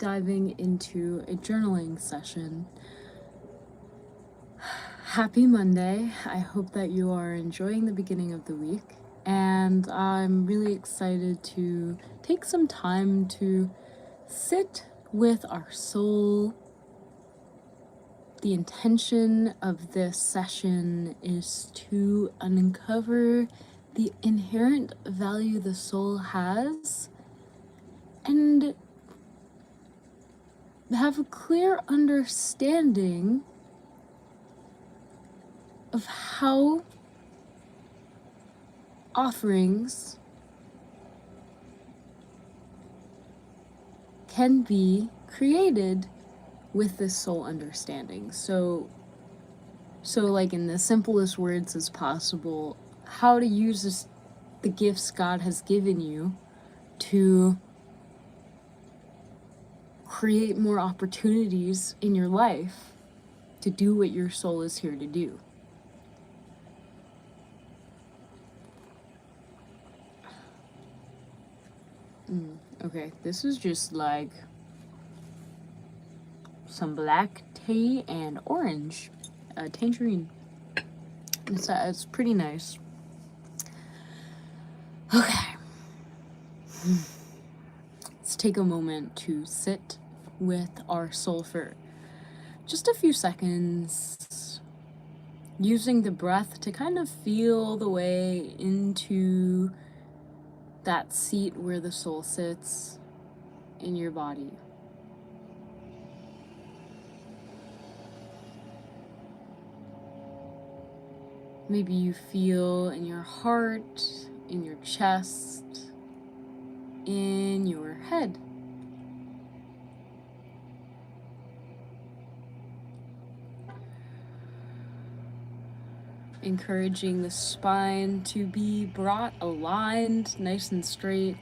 diving into a journaling session. Happy Monday. I hope that you are enjoying the beginning of the week, and I'm really excited to take some time to sit with our soul. The intention of this session is to uncover the inherent value the soul has and have a clear understanding of how offerings can be created with this soul understanding. So like in the simplest words as possible, how to use the gifts God has given you to create more opportunities in your life to do what your soul is here to do. Okay, this is just like some black tea and orange, tangerine. It's pretty nice. Okay. Let's take a moment to sit with our soul for just a few seconds, using the breath to kind of feel the way into that seat where the soul sits in your body. Maybe you feel in your heart, in your chest, in your head. Encouraging the spine to be brought aligned, nice and straight.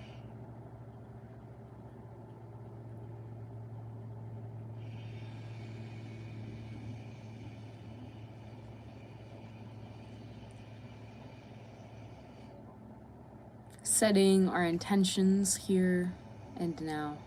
Setting our intentions here and now.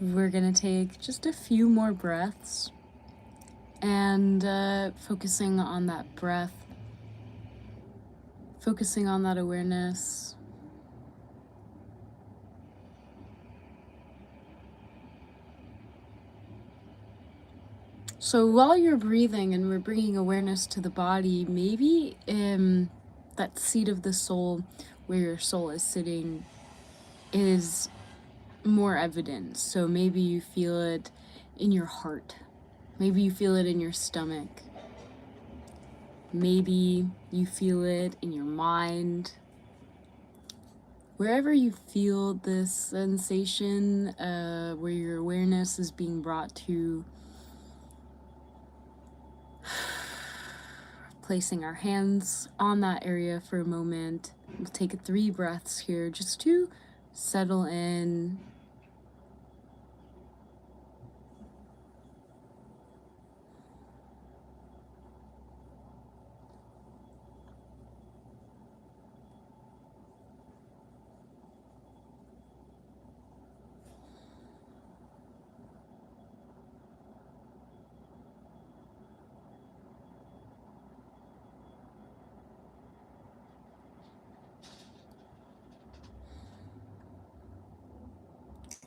We're gonna take just a few more breaths and focusing on that breath, focusing on that awareness. So while you're breathing and we're bringing awareness to the body, maybe that seat of the soul where your soul is sitting is more evident. So maybe you feel it in your heart. Maybe you feel it in your stomach. Maybe you feel it in your mind. Wherever you feel this sensation, where your awareness is being brought to, placing our hands on that area for a moment. We'll take 3 breaths here just to settle in.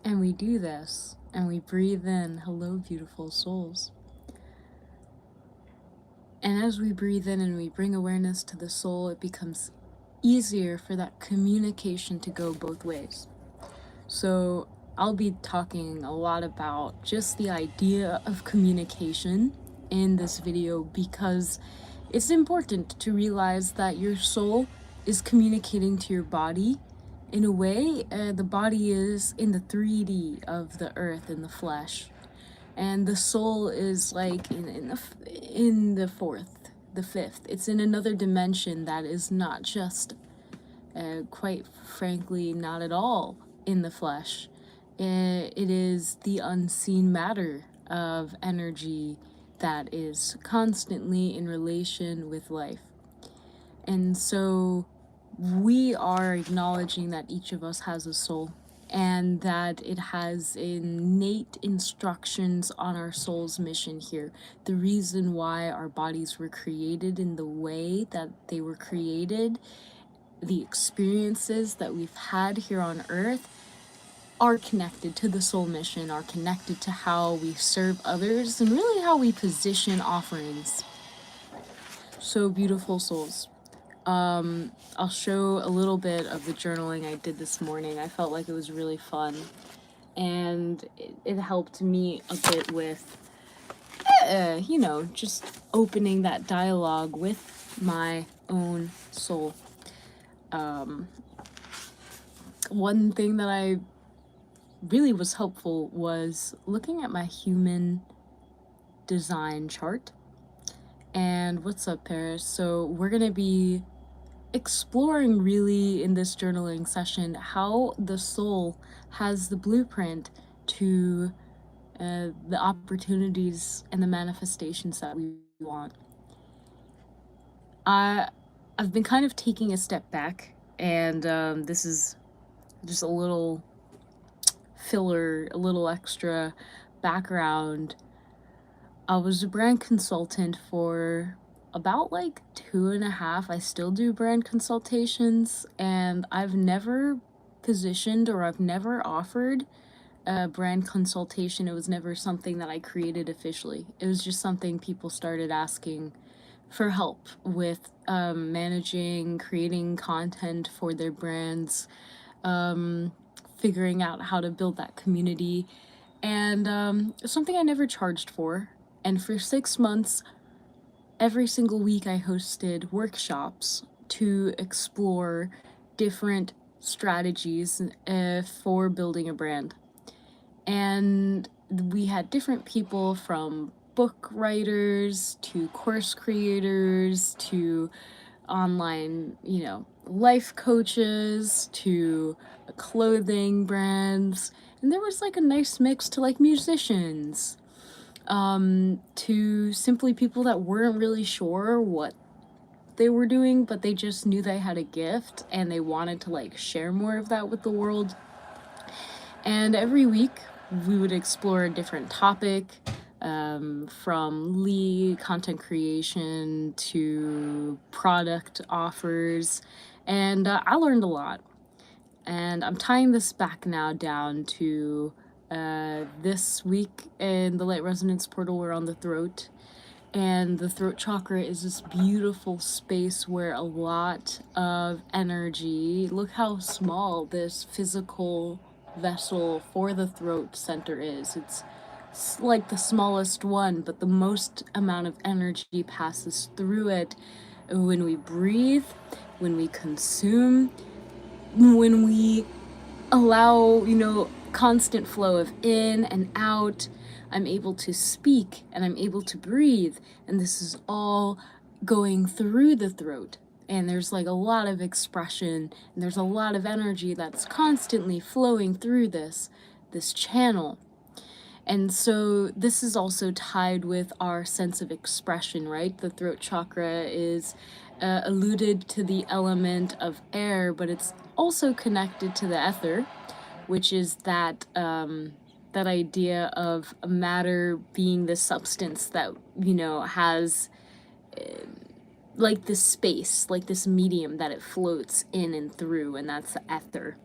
And we do this, and we breathe in, hello, beautiful souls. And as we breathe in and we bring awareness to the soul, it becomes easier for that communication to go both ways. So I'll be talking a lot about just the idea of communication in this video because it's important to realize that your soul is communicating to your body in a way, the body is in the 3D of the earth, in the flesh, and the soul is like in the fourth, the fifth. It's in another dimension that is not just, quite frankly, not at all in the flesh. It is the unseen matter of energy that is constantly in relation with life. And so we are acknowledging that each of us has a soul and that it has innate instructions on our soul's mission here. The reason why our bodies were created in the way that they were created, the experiences that we've had here on earth, are connected to the soul mission, are connected to how we serve others, and really how we position offerings. So beautiful, souls. I'll show a little bit of the journaling I did this morning. I felt like it was really fun, and it helped me a bit with, just opening that dialogue with my own soul. One thing that I really was helpful was looking at my human design chart. And what's up, Paris? So we're gonna be exploring really in this journaling session how the soul has the blueprint to the opportunities and the manifestations that we want. I've been kind of taking a step back, and this is just a little filler, a little extra background. I was a brand consultant for about like 2.5. I still do brand consultations, and I've never positioned or I've never offered a brand consultation. It was never something that I created officially. It was just something people started asking for help with, managing, creating content for their brands, figuring out how to build that community, and something I never charged for. And for 6 months, every single week I hosted workshops to explore different strategies for building a brand. And we had different people, from book writers to course creators to online, life coaches to clothing brands. And there was like a nice mix to like musicians, to simply people that weren't really sure what they were doing, but they just knew they had a gift and they wanted to like share more of that with the world. And every week we would explore a different topic, from lead content creation to product offers, and I learned a lot. And I'm tying this back now down to this week in the Light Resonance Portal. We're on the throat, and the throat chakra is this beautiful space where a lot of energy, look how small this physical vessel for the throat center is. It's like the smallest one, but the most amount of energy passes through it when we breathe, when we consume, when we allow, constant flow of in and out. I'm able to speak and I'm able to breathe, and this is all going through the throat. And there's like a lot of expression, and there's a lot of energy that's constantly flowing through this channel. And so this is also tied with our sense of expression, right? The throat chakra is alluded to the element of air, but it's also connected to the ether, which is that that idea of matter being the substance that, has like this space, like this medium that it floats in and through, and that's the ether.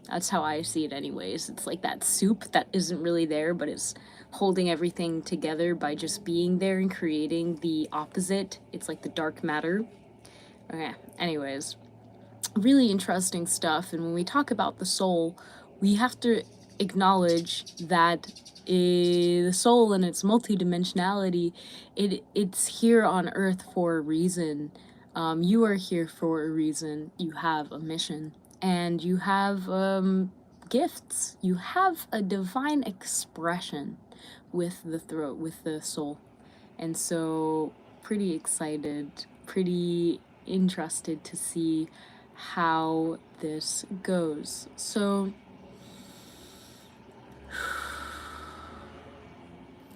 That's how I see it anyways. It's like that soup that isn't really there, but it's holding everything together by just being there and creating the opposite. It's like the dark matter. Okay, anyways, really interesting stuff. And when we talk about the soul, we have to acknowledge that the soul and its multidimensionality, it's here on earth for a reason. You are here for a reason. You have a mission. and you have gifts. You have a divine expression with the throat, with the soul. And so, pretty excited, pretty interested to see how this goes. So,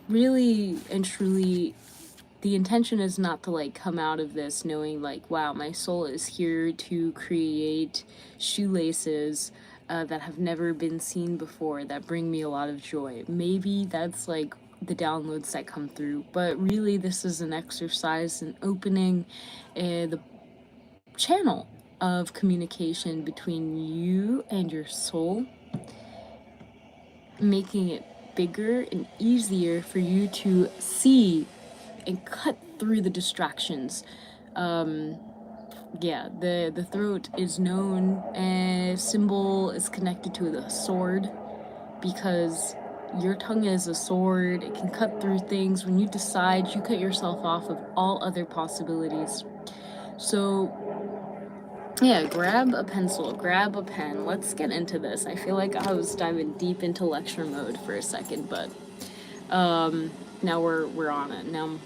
really and truly, the intention is not to like come out of this knowing like, wow, my soul is here to create shoelaces that have never been seen before, that bring me a lot of joy. Maybe that's like the downloads that come through, but really this is an exercise in opening the channel of communication between you and your soul, making it bigger and easier for you to see and cut through the distractions. Yeah, the throat is known as symbol is connected to the sword, because your tongue is a sword. It can cut through things. When you decide, you cut yourself off of all other possibilities. So yeah, grab a pencil, grab a pen. Let's get into this. I feel like I was diving deep into lecture mode for a second, but now we're on it. Now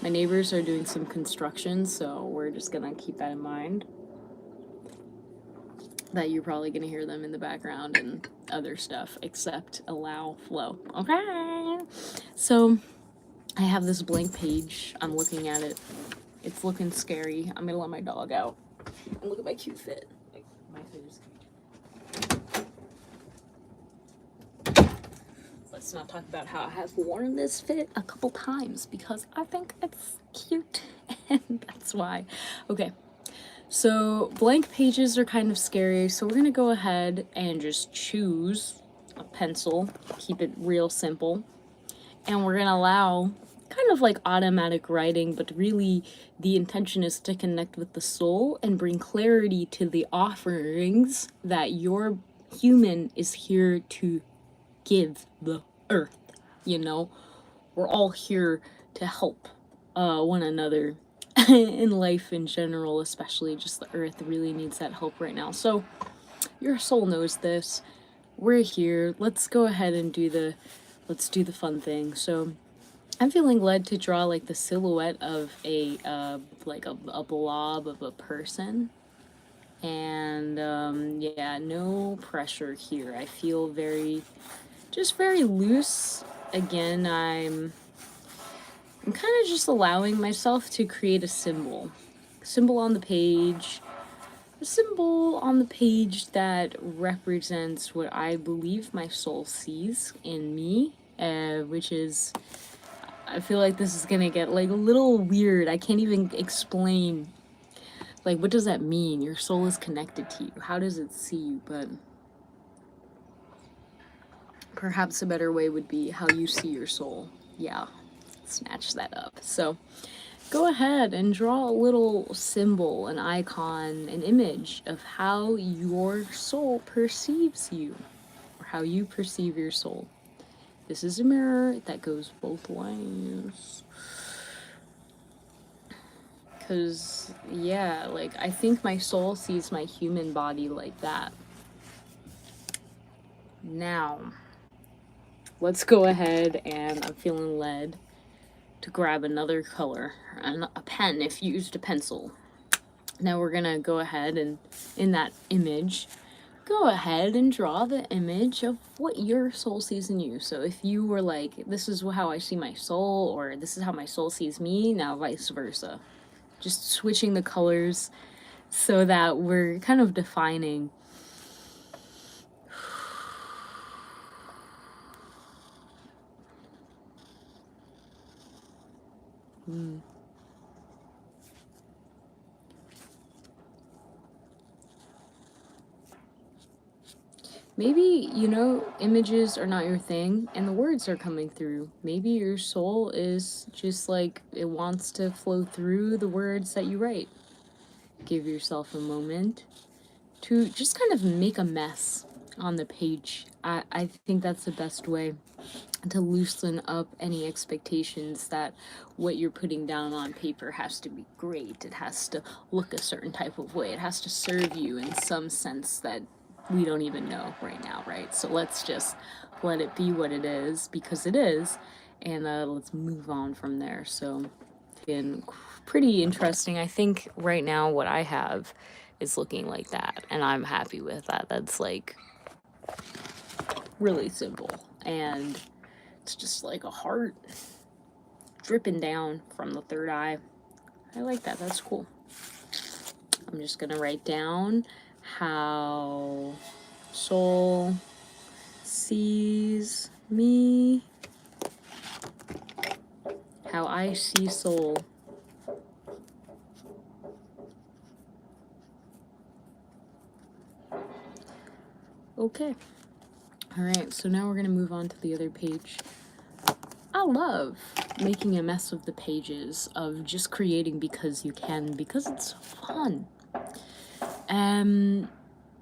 my neighbors are doing some construction, so we're just gonna keep that in mind. That you're probably gonna hear them in the background and other stuff, except allow flow. Okay. So I have this blank page. I'm looking at it. It's looking scary. I'm gonna let my dog out. And look at my cute fit. Like, my fit is cute. Let's not talk about how I have worn this fit a couple times because I think it's cute. And that's why. Okay. So blank pages are kind of scary. So we're going to go ahead and just choose a pencil. Keep it real simple. And we're going to allow kind of like automatic writing, but really the intention is to connect with the soul and bring clarity to the offerings that your human is here to give the earth. You know, we're all here to help one another in life in general, especially just the earth really needs that help right now. So your soul knows this. We're here. Let's go ahead and do the fun thing. So I'm feeling led to draw like the silhouette of a blob of a person. And yeah, no pressure here. I feel very loose. Again, I'm kind of just allowing myself to create a symbol on the page, a symbol on the page that represents what I believe my soul sees in me, which is, I feel like this is gonna get like a little weird. I can't even explain, like, what does that mean? Your soul is connected to you. How does it see you? But perhaps a better way would be how you see your soul. Yeah, snatch that up. So go ahead and draw a little symbol, an icon, an image of how your soul perceives you, or how you perceive your soul. This is a mirror that goes both ways. Because, yeah, like, I think my soul sees my human body like that. Now, let's go ahead, and I'm feeling led to grab another color, a pen if you used a pencil. Now we're gonna go ahead and, in that image, go ahead and draw the image of what your soul sees in you. So if you were like, this is how I see my soul, or this is how my soul sees me, now vice versa. Just switching the colors so that we're kind of defining. Maybe, images are not your thing and the words are coming through. Maybe your soul is just like, it wants to flow through the words that you write. Give yourself a moment to just kind of make a mess on the page. I think that's the best way. to loosen up any expectations that what you're putting down on paper has to be great. It has to look a certain type of way. It has to serve you in some sense that we don't even know right now, right? So let's just let it be what it is, because it is, and let's move on from there. So been pretty interesting. I think right now what I have is looking like that, and I'm happy with that. That's like really simple, and it's just like a heart dripping down from the third eye. I like that. That's cool. I'm just gonna write down how soul sees me, how I see soul. Okay. All right, so now we're gonna move on to the other page. I love making a mess of the pages, of just creating because you can, because it's fun.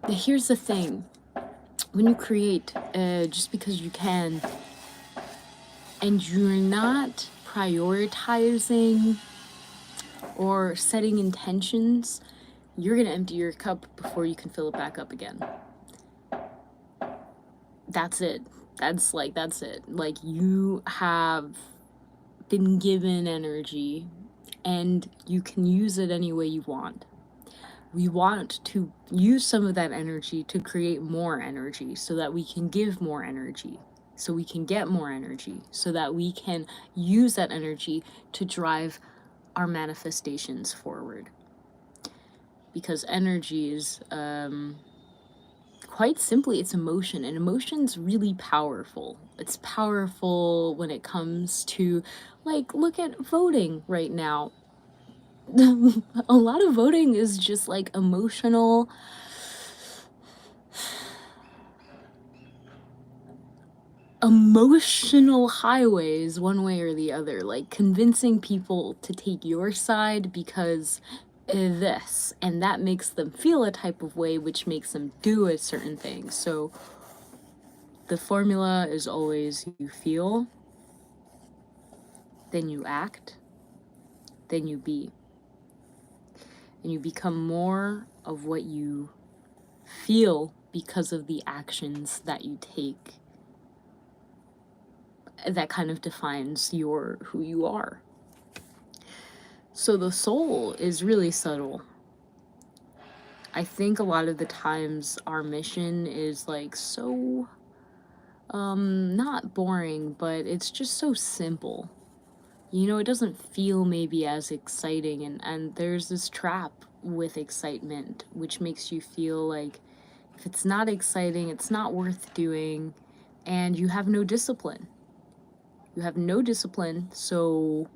Here's the thing. When you create just because you can, and you're not prioritizing or setting intentions, you're gonna empty your cup before you can fill it back up again. That's it. That's it. Like, you have been given energy and you can use it any way you want. We want to use some of that energy to create more energy so that we can give more energy, so we can get more energy, so that we can use that energy to drive our manifestations forward. Because energy is, quite simply, it's emotion, and emotion's really powerful. It's powerful when it comes to, like, look at voting right now. A lot of voting is just like emotional highways, one way or the other, like convincing people to take your side because this, and that makes them feel a type of way, which makes them do a certain thing. So the formula is always: you feel, then you act, then you be. And you become more of what you feel because of the actions that you take. That kind of defines who you are. So the soul is really subtle. I think a lot of the times our mission is like so not boring, but it's just so simple. You know, it doesn't feel maybe as exciting, and there's this trap with excitement, which makes you feel like if it's not exciting, it's not worth doing, and you have no discipline. You have no discipline, so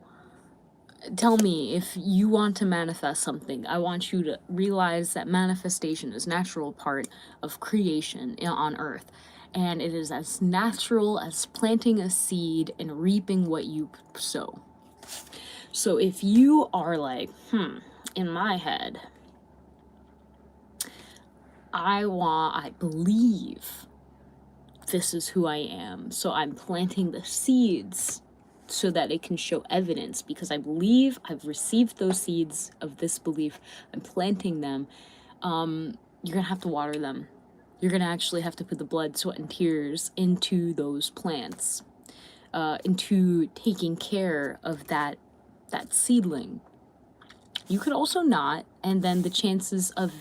tell me, if you want to manifest something, I want you to realize that manifestation is a natural part of creation on earth. And it is as natural as planting a seed and reaping what you sow. So if you are like, in my head, I believe this is who I am, so I'm planting the seeds so that it can show evidence, because I believe I've received those seeds of this belief. I'm planting them. You're gonna have to water them. You're gonna actually have to put the blood, sweat, and tears into those plants, into taking care of that seedling. You could also not, and then the chances of,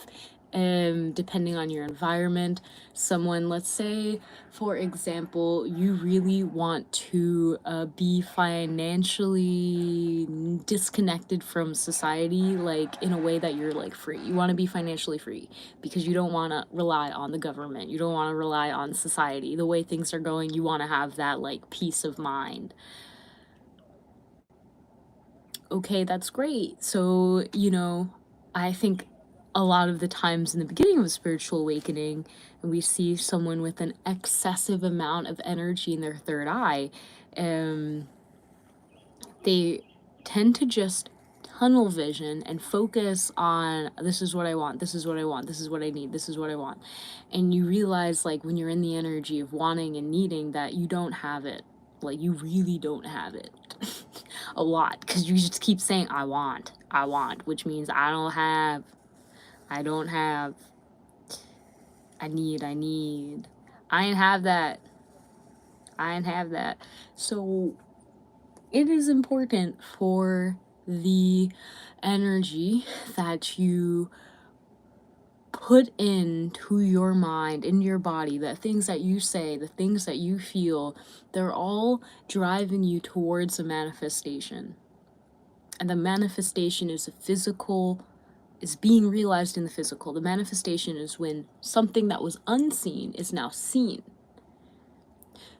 depending on your environment, someone, let's say, for example, you really want to be financially disconnected from society, like in a way that you're like free. You want to be financially free because you don't want to rely on the government. You don't want to rely on society. The way things are going, you want to have that like peace of mind. Okay, that's great. So, you know, I think a lot of the times in the beginning of a spiritual awakening, we see someone with an excessive amount of energy in their third eye, they tend to just tunnel vision and focus on, this is what I want, this is what I want, this is what I need, this is what I want. And you realize, like, when you're in the energy of wanting and needing, that you don't have it. Like, you really don't have it. A lot, because you just keep saying, I want, which means I don't have, I need, I ain't have that. So it is important for the energy that you put into your mind, in your body, the things that you say, the things that you feel, they're all driving you towards a manifestation. And the manifestation is is being realized in the physical. The manifestation is when something that was unseen is now seen.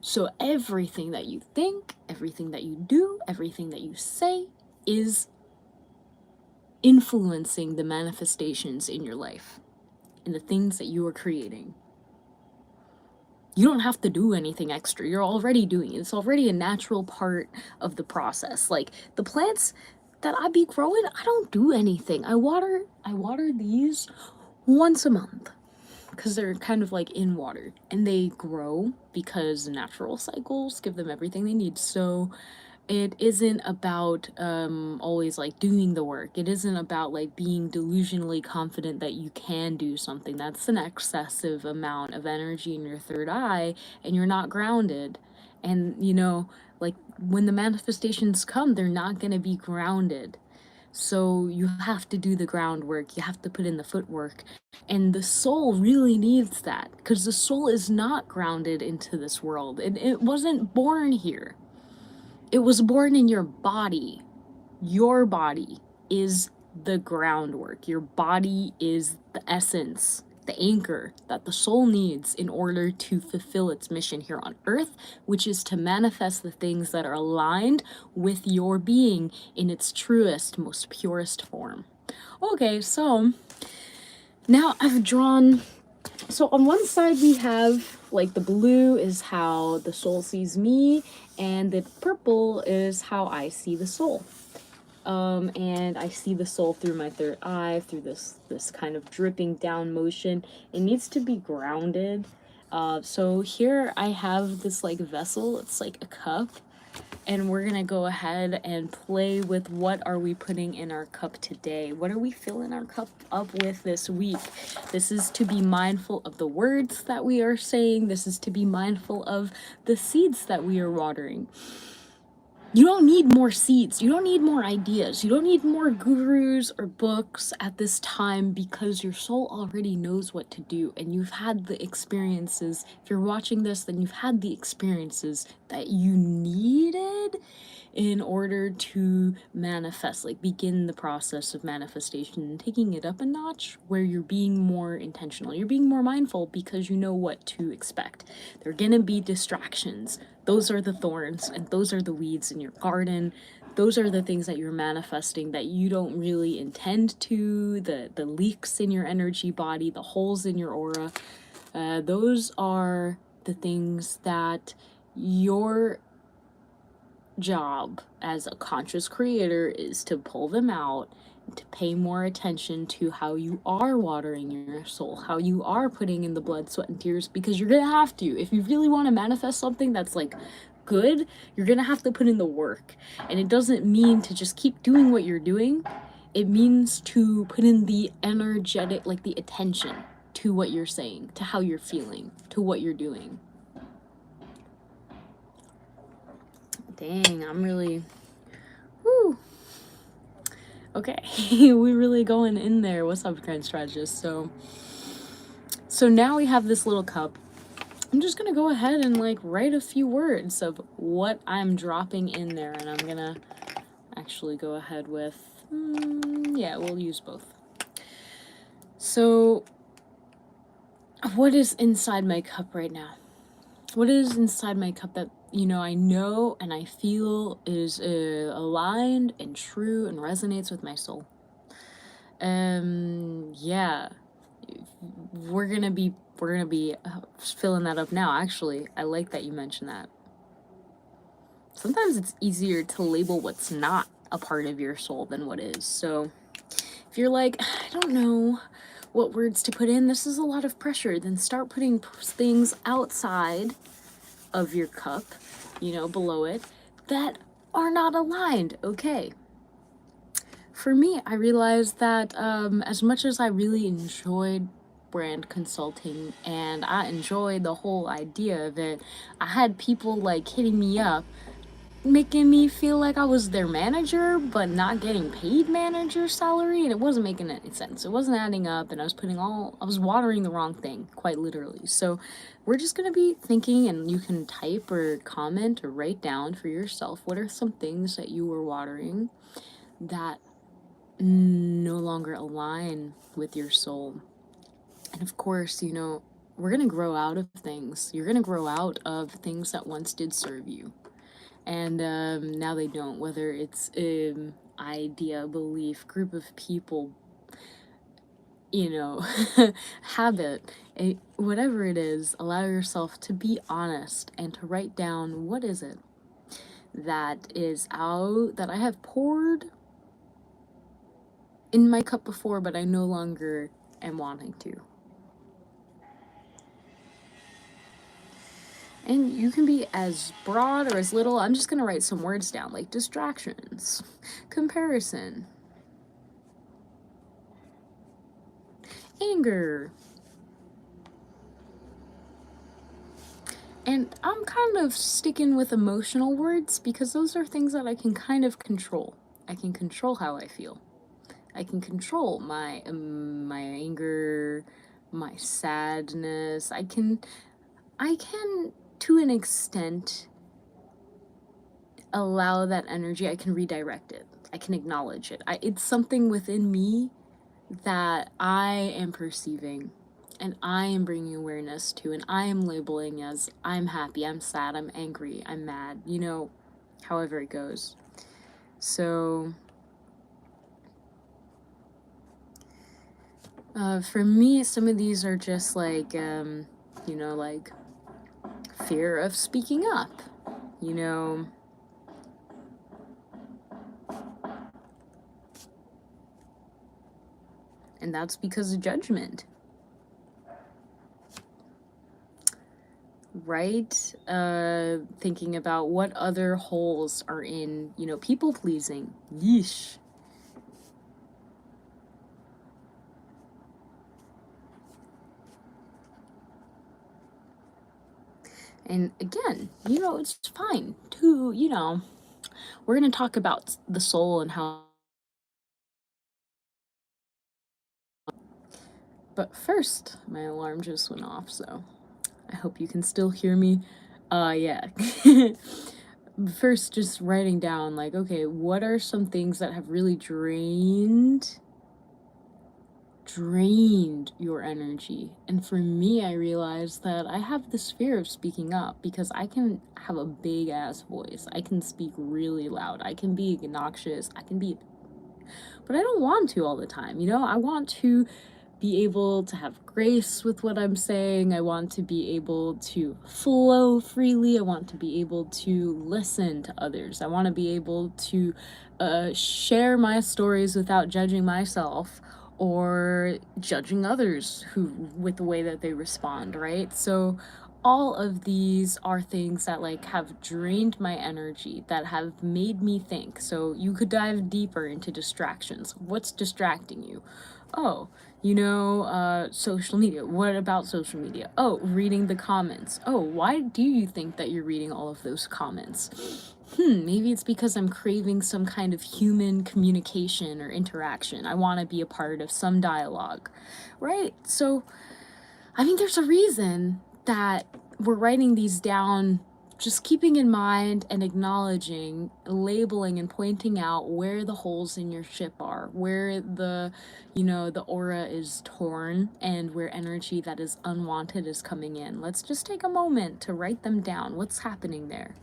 So everything that you think, everything that you do, everything that you say is influencing the manifestations in your life and the things that you are creating. You don't have to do anything extra. You're already doing it. It's already a natural part of the process. Like the plants that I be growing, I don't do anything. I water these once a month because they're kind of like in water, and they grow because natural cycles give them everything they need. So it isn't about always like doing the work. It isn't about like being delusionally confident that you can do something. That's an excessive amount of energy in your third eye, and you're not grounded. And like when the manifestations come, they're not going to be grounded. So you have to do the groundwork, you have to put in the footwork. And the soul really needs that, because the soul is not grounded into this world. It wasn't born here. It was born in your body. Your body is the groundwork. Your body is the essence, the anchor that the soul needs in order to fulfill its mission here on earth, which is to manifest the things that are aligned with your being in its truest, most purest form. Okay, so now I've drawn. So on one side we have like the blue is how the soul sees me, and the purple is how I see the soul. And I see the soul through my third eye, through this kind of dripping down motion. It needs to be grounded. So here I have this like vessel. It's like a cup. And we're gonna go ahead and play with what are we putting in our cup today. What are we filling our cup up with this week? This is to be mindful of the words that we are saying. This is to be mindful of the seeds that we are watering. You don't need more seeds. You don't need more ideas. You don't need more gurus or books at this time, because your soul already knows what to do, and you've had the experiences. If you're watching this, then you've had the experiences that you needed in order to manifest, like begin the process of manifestation and taking it up a notch, where you're being more intentional. You're being more mindful because you know what to expect. There are gonna be distractions. Those are the thorns, and those are the weeds in your garden. Those are the things that you're manifesting that you don't really intend to, the leaks in your energy body, the holes in your aura. Those are the things that your job as a conscious creator is to pull them out, to pay more attention to how you are watering your soul, how you are putting in the blood, sweat, and tears, because you're gonna have to. If you really want to manifest something that's like good, you're gonna have to put in the work. And it doesn't mean to just keep doing what you're doing. It means to put in the energetic, like the attention to what you're saying, to how you're feeling, to what you're doing. Dang, I'm really, whoo. Okay, we're really going in there. What's up, Grand Strategist? So now we have this little cup. I'm just gonna go ahead and like write a few words of what I'm dropping in there, and I'm gonna actually go ahead with, yeah, we'll use both. So what is inside my cup right now? What is inside my cup that, I know and I feel is aligned and true and resonates with my soul? Yeah, we're gonna be filling that up now. Actually, I like that you mentioned that. Sometimes it's easier to label what's not a part of your soul than what is. So if you're like, I don't know what words to put in, this is a lot of pressure, then start putting things outside of your cup below it that are not aligned. Okay. For me, I realized that as much as I really enjoyed brand consulting and I enjoyed the whole idea of it, I had people like hitting me up, making me feel like I was their manager, but not getting paid manager salary, and it wasn't making any sense. It wasn't adding up, and I was watering the wrong thing, quite literally. So we're just gonna be thinking, and you can type or comment or write down for yourself what are some things that you were watering that no longer align with your soul. And of course, we're going to grow out of things. You're going to grow out of things that once did serve you. And now they don't, whether it's idea, belief, group of people, habit, whatever it is, allow yourself to be honest and to write down what is it that is out that I have poured in my cup before, but I no longer am wanting to. And you can be as broad or as little. I'm just going to write some words down, like distractions, comparison, anger. And I'm kind of sticking with emotional words because those are things that I can kind of control. I can control how I feel. I can control my anger, my sadness. I can to an extent allow that energy. I can redirect it. I can acknowledge it. It's something within me that I am perceiving and I am bringing awareness to, and I am labeling as I'm happy, I'm sad, I'm angry, I'm mad, however it goes. So for me, some of these are just like, like fear of speaking up, and that's because of judgment. Right? Thinking about what other holes are in, people pleasing. Yeesh. And again, it's fine to, we're going to talk about the soul and how. But first, my alarm just went off, so I hope you can still hear me. Yeah. First, just writing down, like, okay, what are some things that have really drained your energy? And for me, I realized that I have this fear of speaking up because I can have a big ass voice. I can speak really loud. I can be obnoxious. But I don't want to all the time. I want to be able to have grace with what I'm saying. I want to be able to flow freely. I want to be able to listen to others. I want to be able to share my stories without judging myself or judging others with the way that they respond, right? So all of these are things that have drained my energy, that have made me think. So you could dive deeper into distractions. What's distracting you? Oh, social media. What about social media? Oh, reading the comments. Oh, why do you think that you're reading all of those comments? Maybe it's because I'm craving some kind of human communication or interaction. I want to be a part of some dialogue, right? So, there's a reason that we're writing these down, just keeping in mind and acknowledging, labeling and pointing out where the holes in your ship are, where the aura is torn and where energy that is unwanted is coming in. Let's just take a moment to write them down. What's happening there?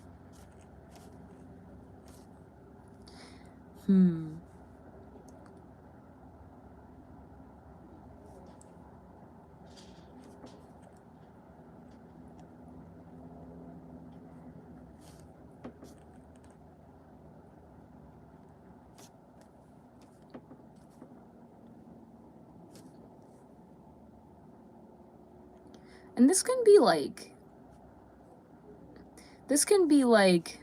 And this can be this can be like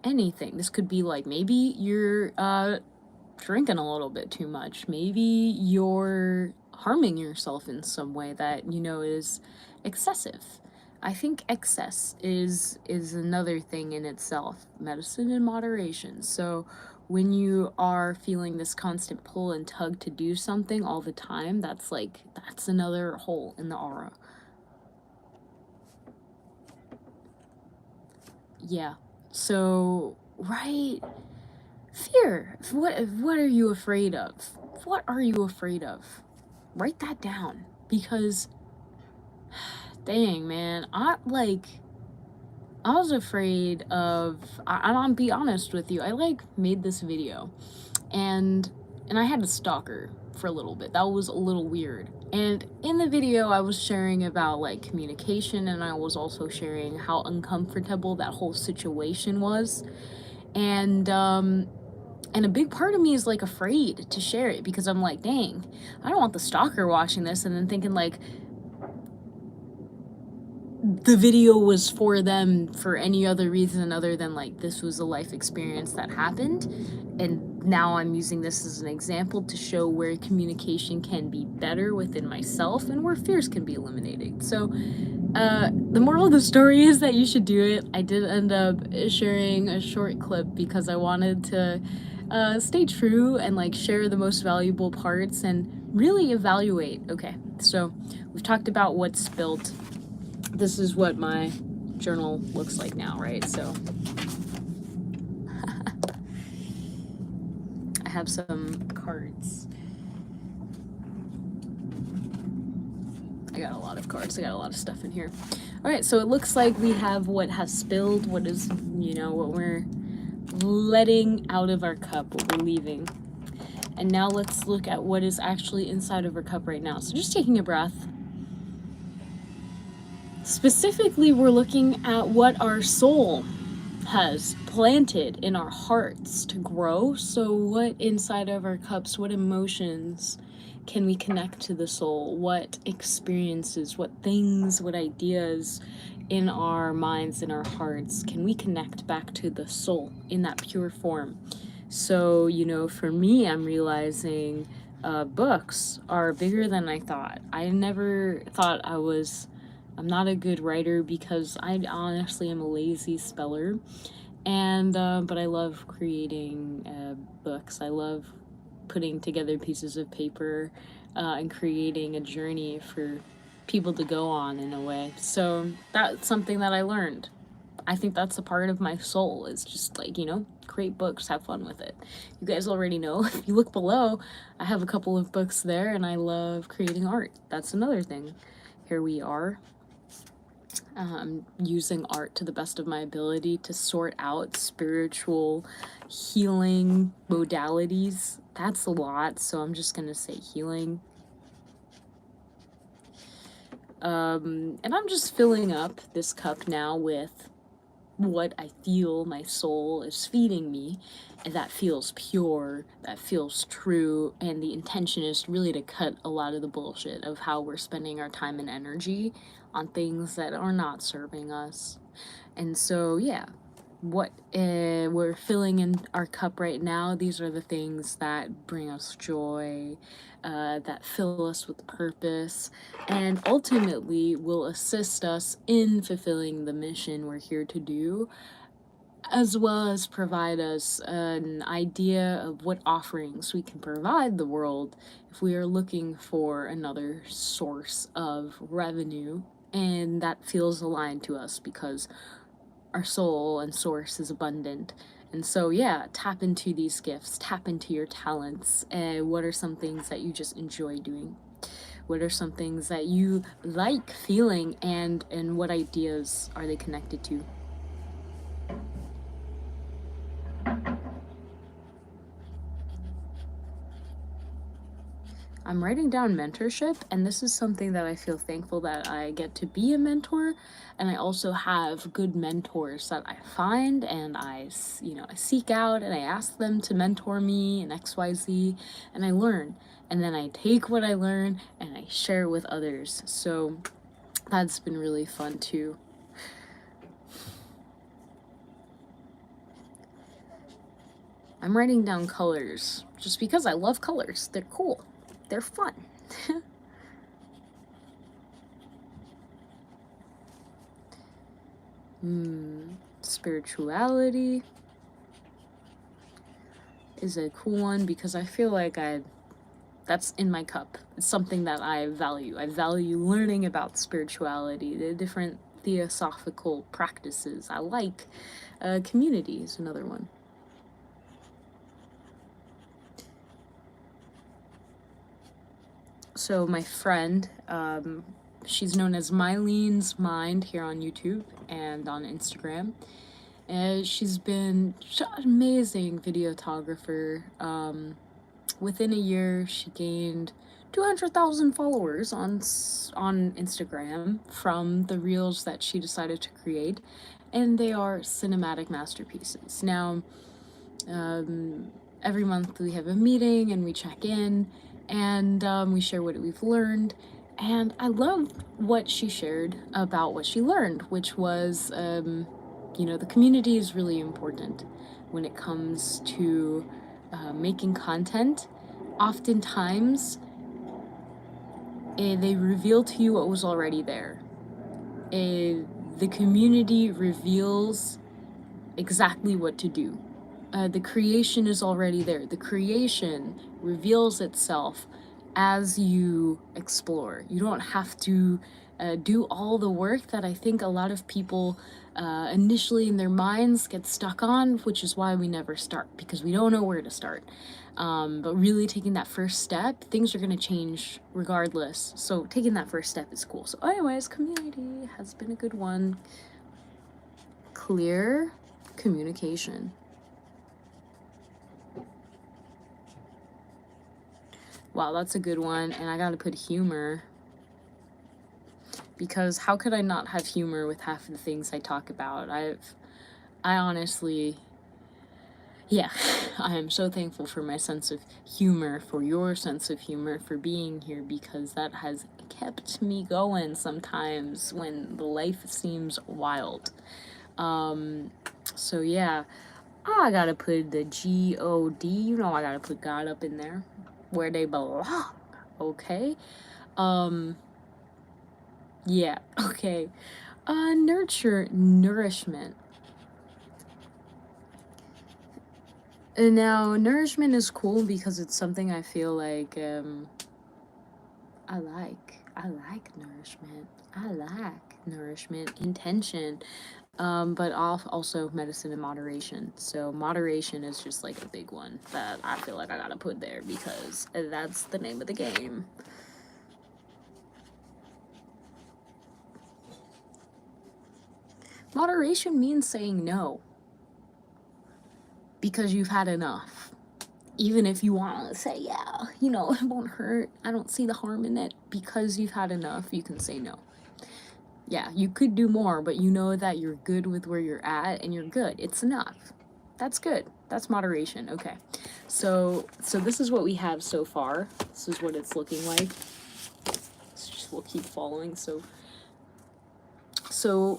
anything. This could be like maybe you're drinking a little bit too much. Maybe you're harming yourself in some way that, you know, is excessive. I think excess is another thing in itself. Medicine in moderation. So when you are feeling this constant pull and tug to do something all the time, that's another hole in the aura. Yeah. So, right, fear. What are you afraid of? What are you afraid of? Write that down, because dang, man, I was afraid of, I'll be honest with you. I made this video, and I had a stalker for a little bit. That was a little weird. And in the video, I was sharing about like communication, and I was also sharing how uncomfortable that whole situation was. And a big part of me is like afraid to share it, because I'm like, dang, I don't want the stalker watching this and then thinking like the video was for them for any other reason other than like this was a life experience that happened, and now I'm using this as an example to show where communication can be better within myself and where fears can be eliminated. So the moral of the story is that you should do it. I did end up sharing a short clip because I wanted to stay true and like share the most valuable parts and really evaluate. Okay, so we've talked about what's built. This is what my journal looks like now, right? So I have some cards. I got a lot of cards. I got a lot of stuff in here. All right, so it looks like we have what has spilled, what is, you know, what we're letting out of our cup, what we're leaving. And now let's look at what is actually inside of our cup right now. So just taking a breath. Specifically, we're looking at what our soul has planted in our hearts to grow. So what inside of our cups, what emotions can we connect to the soul? What experiences, what things, what ideas in our minds, in our hearts, can we connect back to the soul in that pure form? So, you know, for me, I'm realizing books are bigger than I thought. I never thought I'm not a good writer because I honestly am a lazy speller. And but I love creating books. I love putting together pieces of paper and creating a journey for people to go on in a way. So that's something that I learned. I think that's a part of my soul, is just like, you know, create books, have fun with it. You guys already know, if you look below, I have a couple of books there, and I love creating art. That's another thing. Here we are. Using art to the best of my ability to sort out spiritual healing modalities. That's a lot, so I'm just gonna say healing. And I'm just filling up this cup now with what I feel my soul is feeding me, and that feels pure, that feels true, and the intention is really to cut a lot of the bullshit of how we're spending our time and energy on things that are not serving us. And so, yeah, what we're filling in our cup right now, these are the things that bring us joy, that fill us with purpose, and ultimately will assist us in fulfilling the mission we're here to do, as well as provide us an idea of what offerings we can provide the world if we are looking for another source of revenue, and that feels aligned to us because our soul and source is abundant. And so, yeah, tap into these gifts, tap into your talents. What are some things that you just enjoy doing? What are some things that you like feeling, and what ideas are they connected to? I'm writing down mentorship, and this is something that I feel thankful that I get to be a mentor, and I also have good mentors that I find, and I seek out, and I ask them to mentor me and XYZ, and I learn, and then I take what I learn and I share it with others. So that's been really fun too. I'm writing down colors just because I love colors. They're cool. They're fun. Spirituality is a cool one because I feel like that's in my cup. It's something that I value. I value learning about spirituality, the different theosophical practices. I like community is another one. So my friend, she's known as Mylene's Mind here on YouTube and on Instagram. And she's been an amazing videographer. Within a year, she gained 200,000 followers on Instagram from the reels that she decided to create, and they are cinematic masterpieces. Now, every month we have a meeting and we check in, and we share what we've learned. And I loved what she shared about what she learned, which was, the community is really important when it comes to making content. Oftentimes, they reveal to you what was already there. The community reveals exactly what to do. The creation is already there. The creation reveals itself as you explore. You don't have to do all the work that I think a lot of people initially in their minds get stuck on, which is why we never start, because we don't know where to start. But really taking that first step, things are going to change regardless. So taking that first step is cool. So anyways, community has been a good one. Clear communication. Wow, that's a good one. And I gotta put humor. Because how could I not have humor with half of the things I talk about? I honestly, yeah, I am so thankful for my sense of humor, for your sense of humor, for being here, because that has kept me going sometimes when the life seems wild. So yeah, I gotta put the G-O-D, I gotta put God up in there, where they belong, okay? Yeah, okay. Nourishment. And now, nourishment is cool because it's something I feel like, I like nourishment. I like nourishment, intention, but also medicine in moderation. So moderation is just like a big one that I feel like I gotta put there because that's the name of the game. Moderation means saying no because you've had enough. Even if you want to say, yeah, it won't hurt, I don't see the harm in it, because you've had enough, you can say no. Yeah, you could do more, but you know that you're good with where you're at and you're good. It's enough. That's good. That's moderation. Okay. So this is what we have so far. This is what it's looking like. We'll keep following. So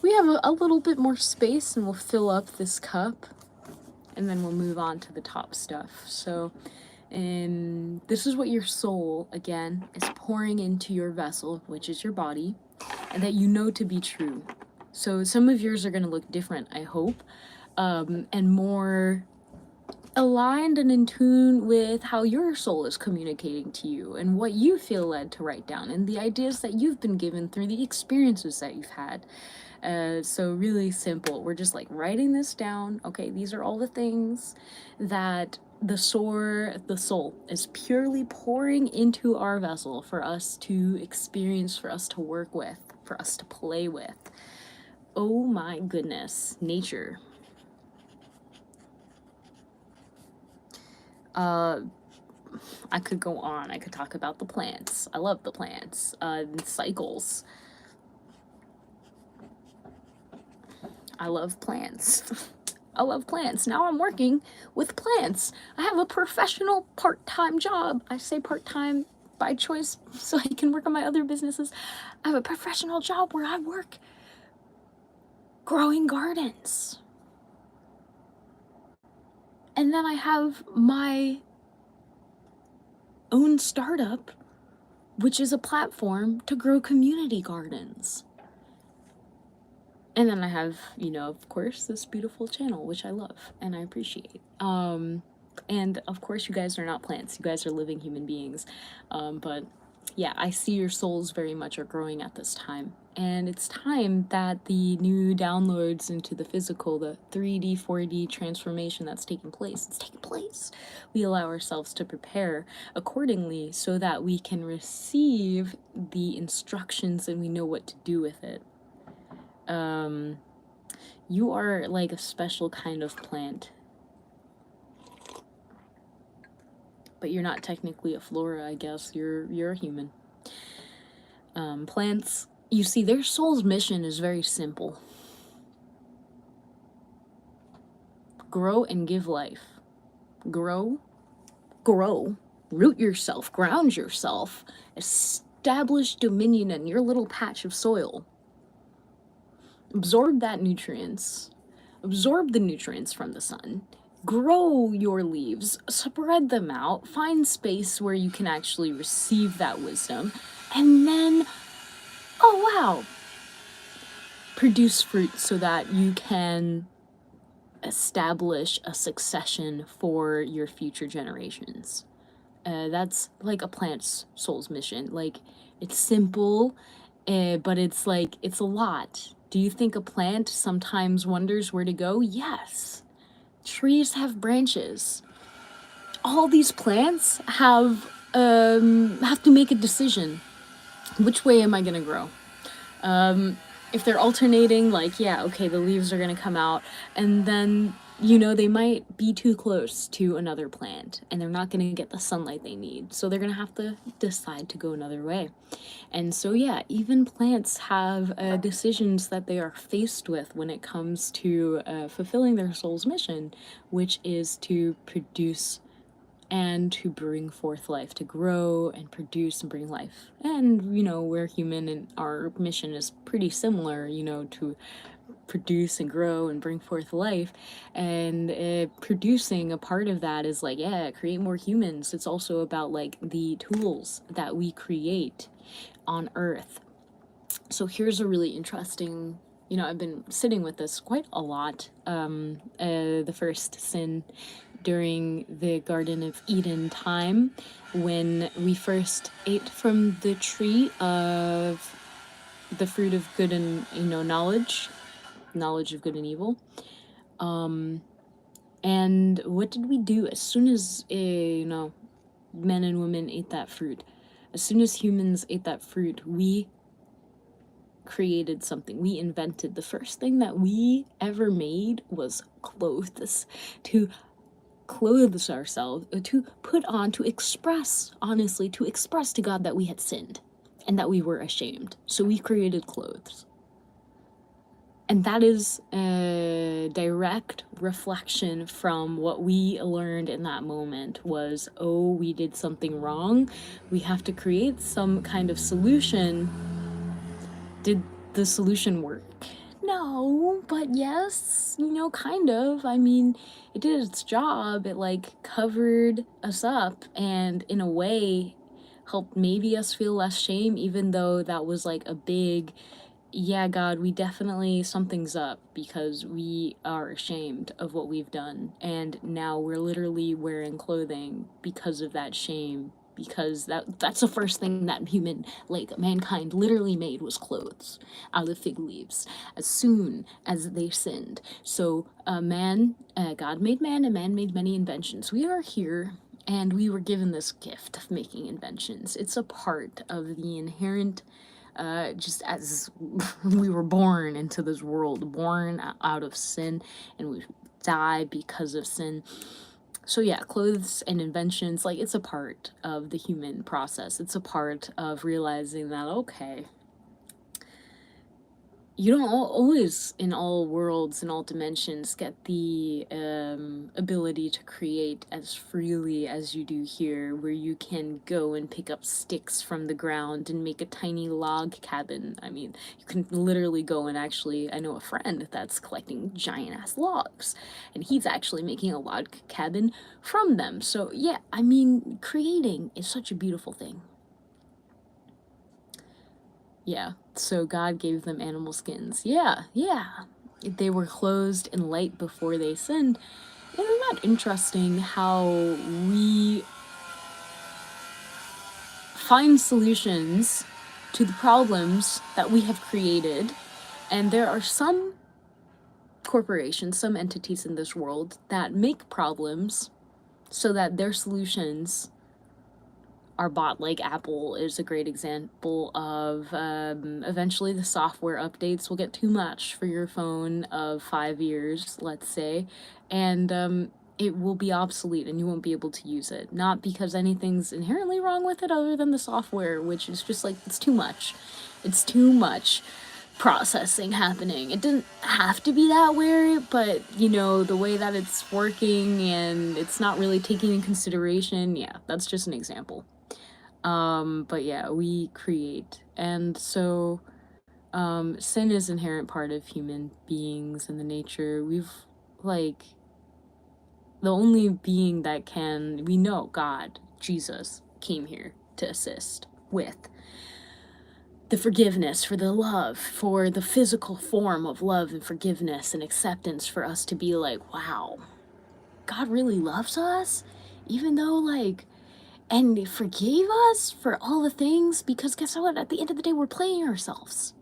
we have a little bit more space and we'll fill up this cup and then we'll move on to the top stuff. So this is what your soul, again, is pouring into your vessel, which is your body, and that you know to be true. So some of yours are going to look different, I hope, and more aligned and in tune with how your soul is communicating to you and what you feel led to write down and the ideas that you've been given through the experiences that you've had. So really simple. We're just like writing this down. Okay, these are all the things that the soul is purely pouring into our vessel for us to experience, for us to work with, for us to play with. Oh my goodness, nature. I could go on. I could talk about the plants. I love the plants. Cycles. I love plants. I love plants. Now I'm working with plants. I have a professional part-time job. I say part-time by choice so I can work on my other businesses. I have a professional job where I work growing gardens. And then I have my own startup, which is a platform to grow community gardens. And then I have, you know, of course, this beautiful channel, which I love and I appreciate. And of course, you guys are not plants. You guys are living human beings. But yeah, I see your souls very much are growing at this time. And it's time that the new downloads into the physical, the 3D, 4D transformation that's taking place, it's taking place. We allow ourselves to prepare accordingly so that we can receive the instructions and we know what to do with it. You are like a special kind of plant. But you're not technically a flora, I guess. You're a human. Plants, you see, their soul's mission is very simple. Grow and give life. Grow, root yourself, ground yourself, establish dominion in your little patch of soil. Absorb that nutrients. Absorb the nutrients from the sun. Grow your leaves, spread them out, find space where you can actually receive that wisdom, and then, oh wow, produce fruit so that you can establish a succession for your future generations. That's like a plant's soul's mission. Like, it's simple, but it's like, it's a lot. Do you think a plant sometimes wonders where to go? Yes. Trees have branches. All these plants have to make a decision. Which way am I gonna grow? If they're alternating, like, yeah, okay, the leaves are gonna come out, and then, you know, they might be too close to another plant, and they're not gonna get the sunlight they need, so they're gonna have to decide to go another way. And so, yeah, even plants have decisions that they are faced with when it comes to fulfilling their soul's mission, which is to produce and to bring forth life, to grow and produce and bring life. And, you know, we're human and our mission is pretty similar, you know, to produce and grow and bring forth life. And producing, a part of that is like, yeah, create more humans. It's also about like the tools that we create on Earth. So here's a really interesting, you know, I've been sitting with this quite a lot. The first sin during the Garden of Eden time, when we first ate from the tree of the fruit of good and, you know, knowledge of good and evil. And what did we do as soon as, you know, men and women ate that fruit? As soon as humans ate that fruit, we created something. We invented. The first thing that we ever made was clothes. To clothe ourselves, to put on, to express, honestly, to express to God that we had sinned and that we were ashamed. So we created clothes. And that is a direct reflection from what we learned in that moment was, oh, we did something wrong. We have to create some kind of solution. Did the solution work? No, but yes, you know, kind of. I mean, it did its job. It like covered us up and in a way helped maybe us feel less shame, even though that was like a big, yeah, God, we definitely, something's up because we are ashamed of what we've done. And now we're literally wearing clothing because of that shame. Because that's the first thing that mankind literally made was clothes out of fig leaves as soon as they sinned. So God made man and man made many inventions. We are here and we were given this gift of making inventions. It's a part of the inherent, just as we were born into this world, born out of sin, and we die because of sin. So yeah, clothes and inventions, like, it's a part of the human process. It's a part of realizing that, okay, you don't always, in all worlds, in all dimensions, get the ability to create as freely as you do here, where you can go and pick up sticks from the ground and make a tiny log cabin. I mean, you can literally go and actually, I know a friend that's collecting giant ass logs, and he's actually making a log cabin from them. So yeah, I mean, creating is such a beautiful thing. Yeah, so God gave them animal skins. Yeah, yeah. They were clothed in light before they sinned. Isn't that interesting how we find solutions to the problems that we have created? And there are some corporations, some entities in this world that make problems so that their solutions are bought. Like Apple is a great example of eventually the software updates will get too much for your phone of 5 years, let's say, and it will be obsolete and you won't be able to use it. Not because anything's inherently wrong with it other than the software, which is just like, it's too much. It's too much processing happening. It didn't have to be that way, but you know, the way that it's working and it's not really taking in consideration, yeah, that's just an example. But yeah, we create. And so, sin is inherent part of human beings and the nature. We've, like, the only being that can, we know God, Jesus, came here to assist with the forgiveness, for the love, for the physical form of love and forgiveness and acceptance, for us to be like, wow, God really loves us, even though, like, and he forgave us for all the things, because guess what? At the end of the day, we're playing ourselves.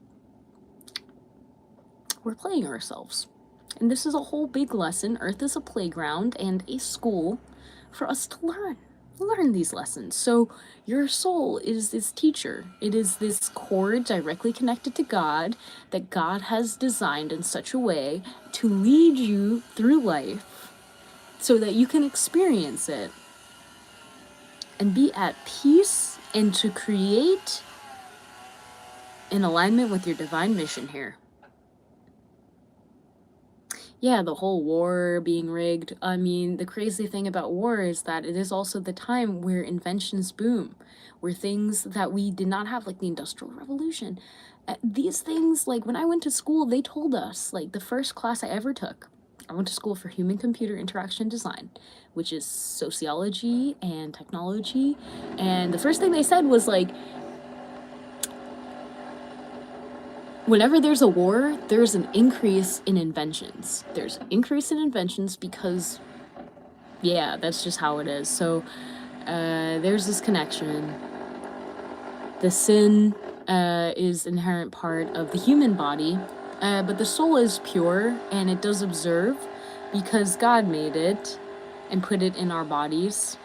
We're playing ourselves. And this is a whole big lesson. Earth is a playground and a school for us to learn these lessons. So your soul is this teacher. It is this cord directly connected to God that God has designed in such a way to lead you through life so that you can experience it and be at peace, and to create in alignment with your divine mission here. Yeah, the whole war being rigged. I mean, the crazy thing about war is that it is also the time where inventions boom, where things that we did not have, like the Industrial Revolution. These things, like when I went to school, they told us, like the first class I ever took, I went to school for human-computer interaction design, which is sociology and technology. And the first thing they said was like, whenever there's a war, there's an increase in inventions. There's an increase in inventions because, yeah, that's just how it is. So there's this connection. The sin is inherent part of the human body, but the soul is pure and it does observe because God made it and put it in our bodies.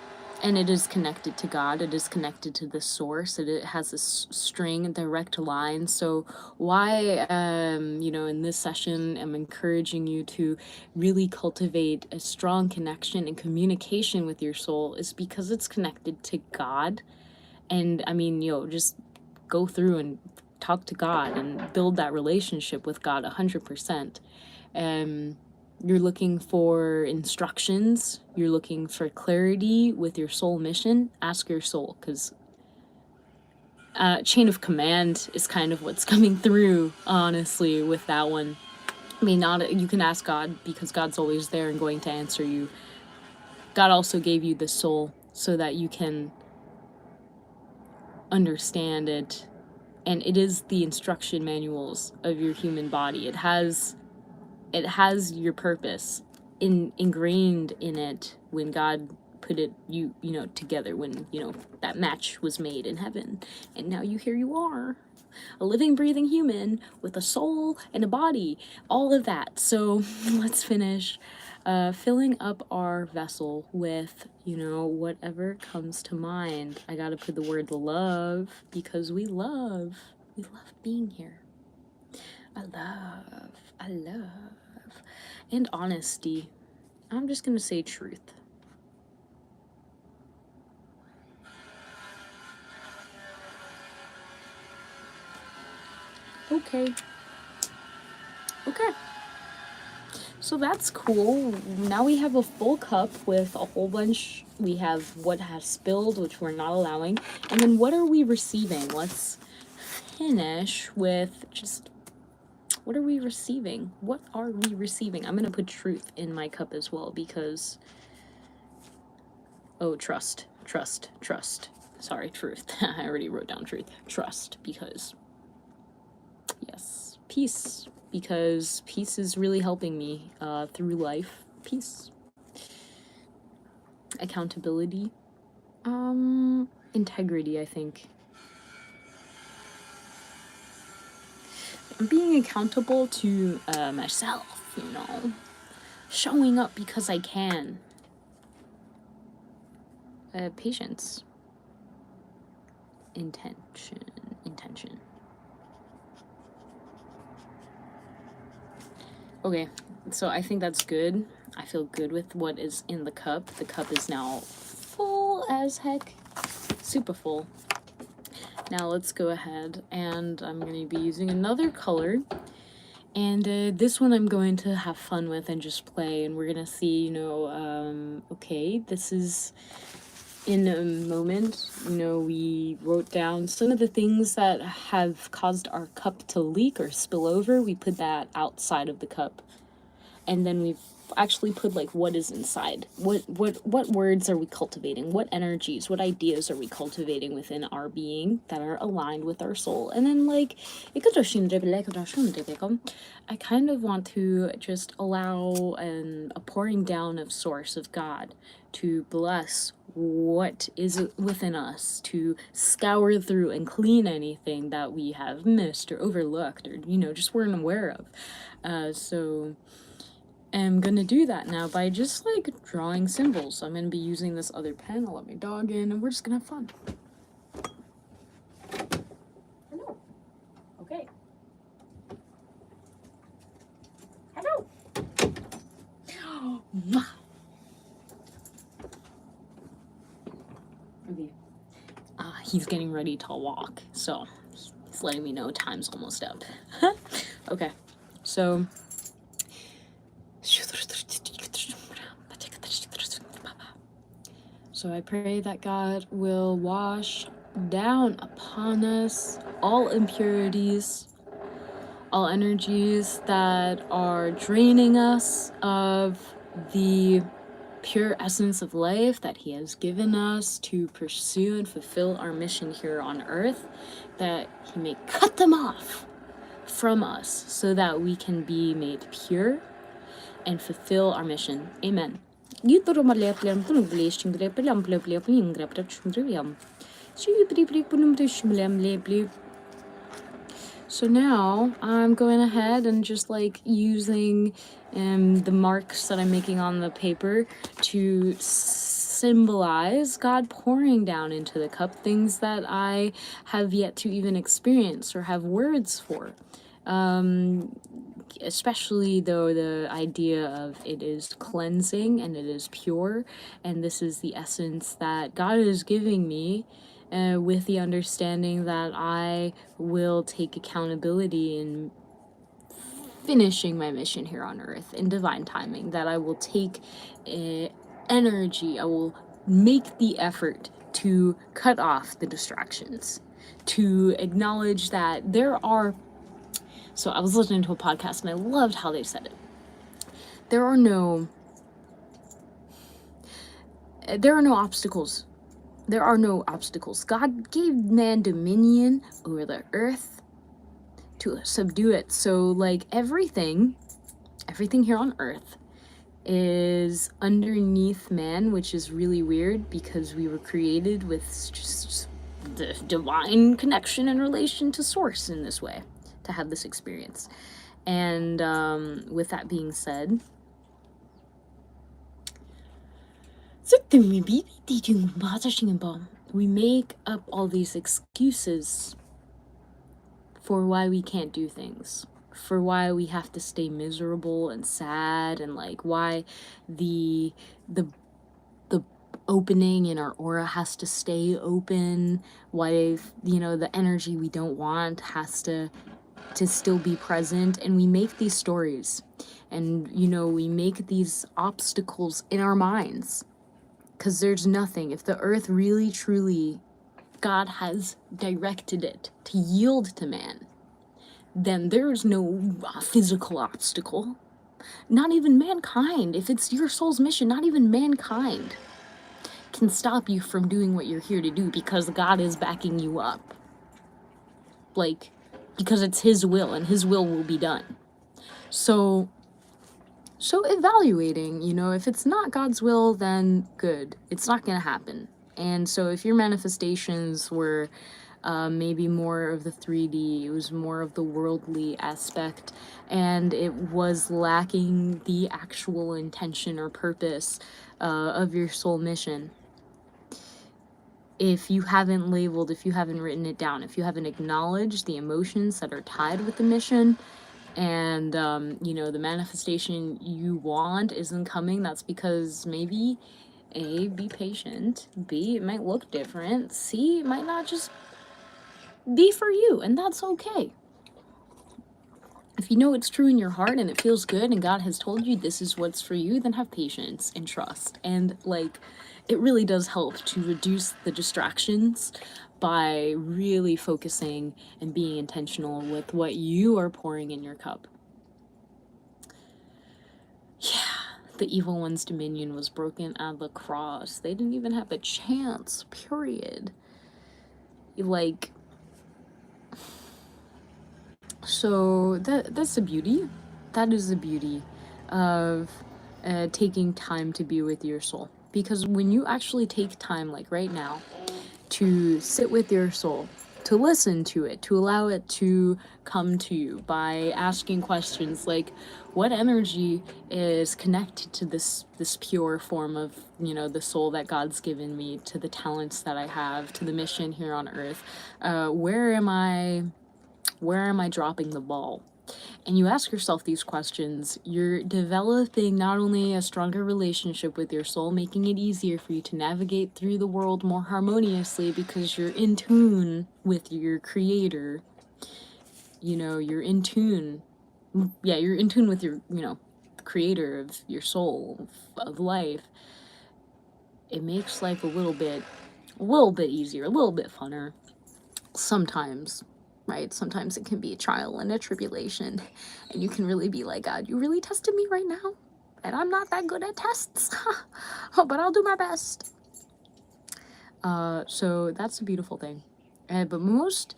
And it is connected to God. It is connected to the source. It has a string, a direct line. So why, in this session, I'm encouraging you to really cultivate a strong connection and communication with your soul is because it's connected to God. And I mean, just go through and talk to God and build that relationship with God 100%. You're looking for instructions, you're looking for clarity with your soul mission, ask your soul, because chain of command is kind of what's coming through, honestly, with that one. I mean, you can ask God because God's always there and going to answer you. God also gave you the soul so that you can understand it, and it is the instruction manuals of your human body. It has your purpose ingrained in it when God put it together, when that match was made in heaven, and now here you are, a living, breathing human with a soul and a body, all of that. So let's finish filling up our vessel with whatever comes to mind. I gotta put the word love because we love being here. I love, and honesty. I'm just gonna say truth. Okay. Okay. So that's cool. Now we have a full cup with a whole bunch. We have what has spilled, which we're not allowing. And then what are we receiving? Let's finish with just, what are we receiving? What are we receiving? I'm going to put truth in my cup as well because, oh, trust. Sorry, truth. I already wrote down truth. Trust, because, yes, peace. Because peace is really helping me through life. Peace. Accountability. Integrity, I think. I'm being accountable to myself, you know. Showing up because I can. Patience. Intention. Okay, so I think that's good. I feel good with what is in the cup. The cup is now full as heck. Super full. Now let's go ahead and I'm going to be using another color. And this one I'm going to have fun with and just play. And we're going to see, you know, okay, this is in a moment. You know, we wrote down some of the things that have caused our cup to leak or spill over. We put that outside of the cup. And then we've actually put like what is inside. What words are we cultivating? What energies, what ideas are we cultivating within our being that are aligned with our soul? And then like I kind of want to just allow a pouring down of source of God to bless what is within us, to scour through and clean anything that we have missed or overlooked or, you know, just weren't aware of. So I'm gonna do that now by just like drawing symbols. So I'm gonna be using this other pen. I'll let my dog in and we're just gonna have fun. Hello. Okay. Hello. Okay. He's getting ready to walk, so he's letting me know time's almost up. Okay, so I pray that God will wash down upon us all impurities, all energies that are draining us of the pure essence of life that He has given us to pursue and fulfill our mission here on earth, that He may cut them off from us so that we can be made pure and fulfill our mission. Amen. So now I'm going ahead and just like using the marks that I'm making on the paper to symbolize God pouring down into the cup things that I have yet to even experience or have words for. Especially though the idea of it is cleansing and it is pure, and this is the essence that God is giving me, with the understanding that I will take accountability in finishing my mission here on earth in divine timing, that I will take energy, I will make the effort to cut off the distractions, to acknowledge that there are. So I was listening to a podcast and I loved how they said it. There are no obstacles. There are no obstacles. God gave man dominion over the earth to subdue it. So like everything here on earth is underneath man, which is really weird because we were created with just the divine connection and relation to source in this way, to have this experience. And with that being said, we make up all these excuses for why we can't do things, for why we have to stay miserable and sad, and like why the opening in our aura has to stay open, why, you know, the energy we don't want has to to still be present, and we make these stories, and we make these obstacles in our minds, because there's nothing. If the earth really truly God has directed it to yield to man, then there's no physical obstacle. Not even mankind. If it's your soul's mission, not even mankind can stop you from doing what you're here to do, because God is backing you up. Like, because it's his will, and his will be done. So evaluating, if it's not God's will, then good. It's not going to happen. And so if your manifestations were maybe more of the 3D, it was more of the worldly aspect, and it was lacking the actual intention or purpose of your soul mission, if you haven't labeled, if you haven't written it down, if you haven't acknowledged the emotions that are tied with the mission, and the manifestation you want isn't coming, that's because maybe A, be patient, B, it might look different, C, it might not just be for you, and that's okay. If you know it's true in your heart and it feels good and God has told you this is what's for you, then have patience and trust. And it really does help to reduce the distractions by really focusing and being intentional with what you are pouring in your cup. Yeah, the evil one's dominion was broken at the cross. They didn't even have a chance, period. So that's the beauty. That is the beauty of taking time to be with your soul. Because when you actually take time, like right now, to sit with your soul, to listen to it, to allow it to come to you by asking questions like, what energy is connected to this pure form of, the soul that God's given me, to the talents that I have, to the mission here on earth? Where am I dropping the ball? And you ask yourself these questions, you're developing not only a stronger relationship with your soul, making it easier for you to navigate through the world more harmoniously because you're in tune with your creator. You're in tune. Yeah, you're in tune with your, the creator of your soul, of life. It makes life a little bit easier, a little bit funner. Sometimes. Right? Sometimes it can be a trial and a tribulation, and you can really be like, God, you really tested me right now, and I'm not that good at tests, but I'll do my best. So that's a beautiful thing. But most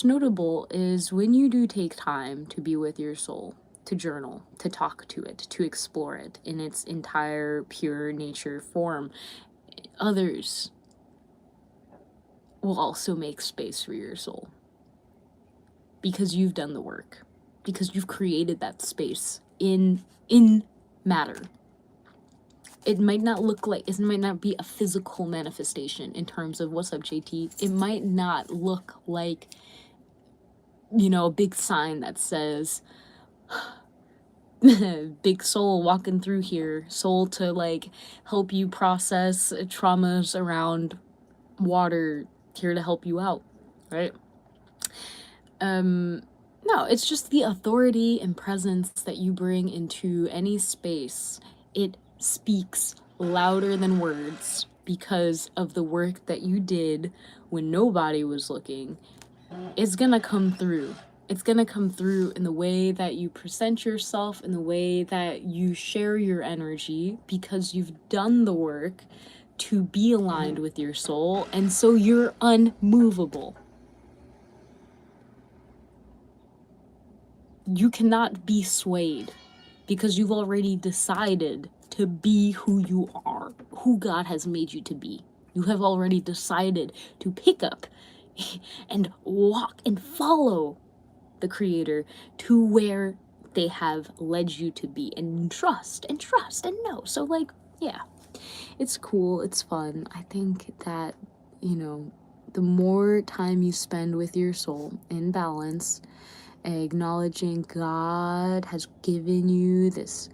notable is when you do take time to be with your soul, to journal, to talk to it, to explore it in its entire pure nature form. Others will also make space for your soul. Because you've done the work, because you've created that space in matter. It might not be a physical manifestation in terms of what's up, JT. It might not look like, a big sign that says, big soul walking through here, soul to help you process traumas around water, here to help you out, right? No, it's just the authority and presence that you bring into any space. It speaks louder than words because of the work that you did when nobody was looking. It's gonna come through. It's gonna come through in the way that you present yourself, in the way that you share your energy, because you've done the work to be aligned with your soul, and so you're unmovable. You cannot be swayed because you've already decided to be who you are, who God has made you to be. You have already decided to pick up and walk and follow the Creator to where they have led you to be, and trust and know. So yeah, it's cool, it's fun. I think that, the more time you spend with your soul in balance, acknowledging God has given you this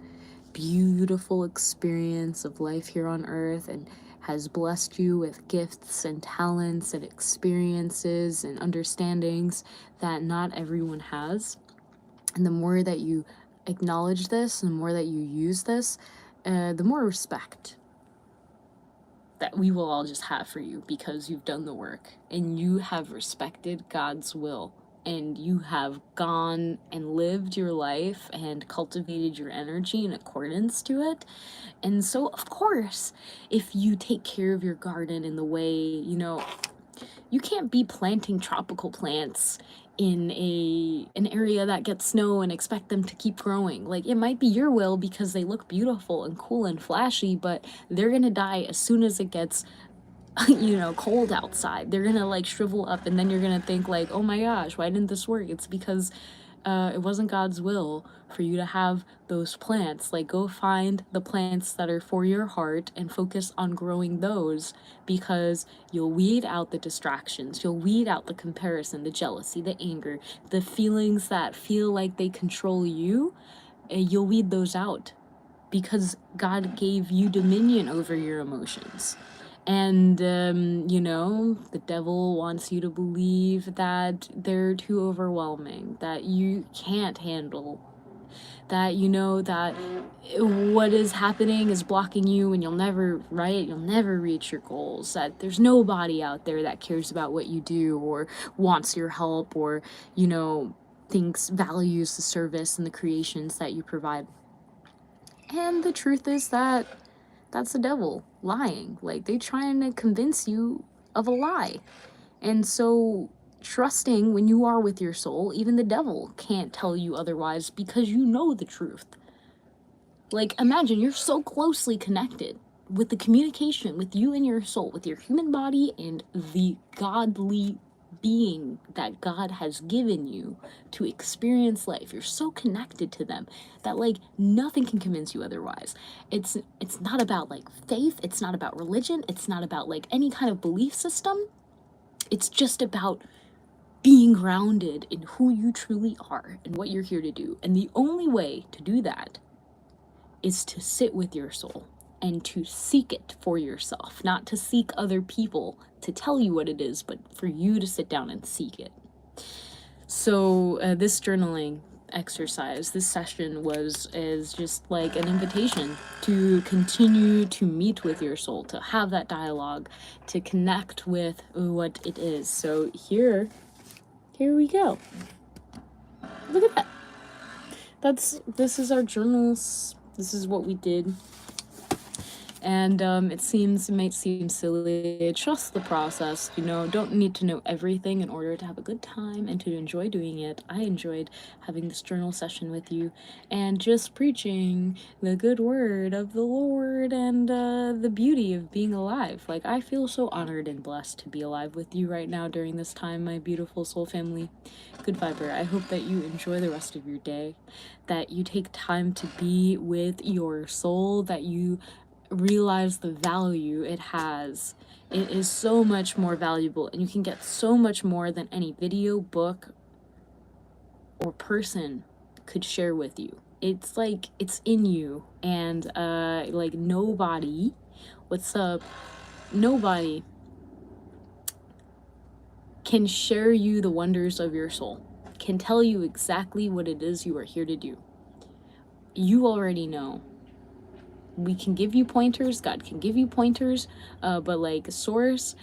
beautiful experience of life here on earth, and has blessed you with gifts and talents and experiences and understandings that not everyone has. And the more that you acknowledge this, the more that you use this, the more respect that we will all just have for you, because you've done the work and you have respected God's will, and you have gone and lived your life and cultivated your energy in accordance to it. And so, of course, if you take care of your garden in the way, you can't be planting tropical plants in an area that gets snow and expect them to keep growing. Like, it might be your will because they look beautiful and cool and flashy, but they're gonna die as soon as it gets cold outside. They're gonna like shrivel up, and then you're gonna think like, oh my gosh, why didn't this work? It's because it wasn't God's will for you to have those plants. Like, go find the plants that are for your heart and focus on growing those, because you'll weed out the distractions. You'll weed out the comparison, the jealousy, the anger, the feelings that feel like they control you. You'll weed those out because God gave you dominion over your emotions. And, the devil wants you to believe that they're too overwhelming, that you can't handle, that that what is happening is blocking you and you'll never reach your goals, that there's nobody out there that cares about what you do or wants your help or, values the service and the creations that you provide. And the truth is that that's the devil lying. Like, they trying to convince you of a lie. And so trusting when you are with your soul, even the devil can't tell you otherwise, because you know the truth. Like, imagine you're so closely connected with the communication with you and your soul, with your human body and the godly being that God has given you to experience life. You're so connected to them that like nothing can convince you otherwise. It's not about like faith, it's not about religion, it's not about like any kind of belief system. It's just about being grounded in who you truly are and what you're here to do. And the only way to do that is to sit with your soul and to seek it for yourself, not to seek other people to tell you what it is, but for you to sit down and seek it. So this journaling exercise, this session is just like an invitation to continue to meet with your soul, to have that dialogue, to connect with what it is. So here we go. Look at that. This is our journals. This is what we did. And it might seem silly. Trust the process, don't need to know everything in order to have a good time and to enjoy doing it. I enjoyed having this journal session with you and just preaching the good word of the Lord and the beauty of being alive. Like, I feel so honored and blessed to be alive with you right now during this time, my beautiful soul family. Good Viber. I hope that you enjoy the rest of your day, that you take time to be with your soul, that you realize the value it has. It is so much more valuable, and you can get so much more than any video, book, or person could share with you. It's like it's in you, and like nobody can share you the wonders of your soul, can tell you exactly what it is you are here to do. You already know. We can give you pointers, God can give you pointers, but like Source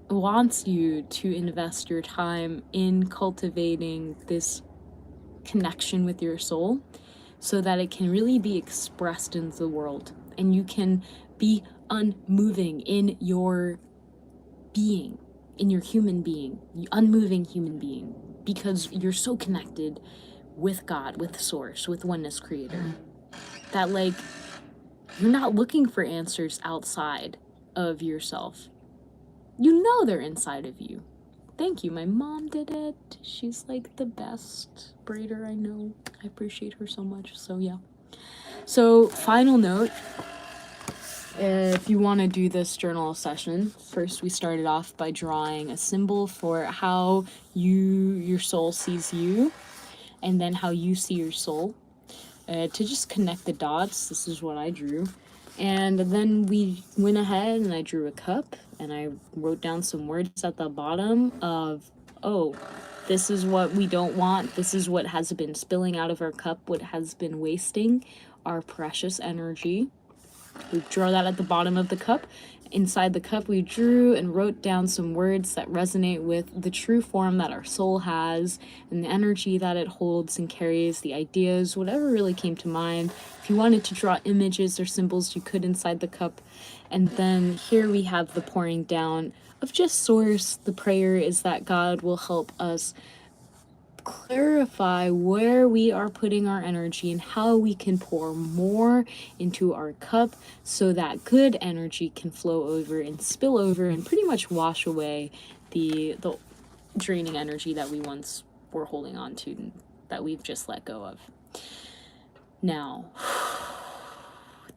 wants you to invest your time in cultivating this connection with your soul so that it can really be expressed in the world, and you can be unmoving in your being, in your human being, unmoving human being, because you're so connected with God, with Source, with Oneness Creator, that like you're not looking for answers outside of yourself. You know they're inside of you. Thank you. My mom did it. She's like the best braider I know. I appreciate her so much. So yeah. So final note, if you want to do this journal session, first we started off by drawing a symbol for how your soul sees you, and then how you see your soul. To just connect the dots, this is what I drew. And then we went ahead and I drew a cup and I wrote down some words at the bottom of, oh, this is what we don't want. This is what has been spilling out of our cup, what has been wasting our precious energy. We draw that at the bottom of the cup. Inside the cup, we drew and wrote down some words that resonate with the true form that our soul has and the energy that it holds and carries, the ideas, whatever really came to mind. If you wanted to draw images or symbols, you could inside the cup. And then here we have the pouring down of just source. The prayer is that God will help us clarify where we are putting our energy and how we can pour more into our cup so that good energy can flow over and spill over and pretty much wash away the draining energy that we once were holding on to, that we've just let go of. Now,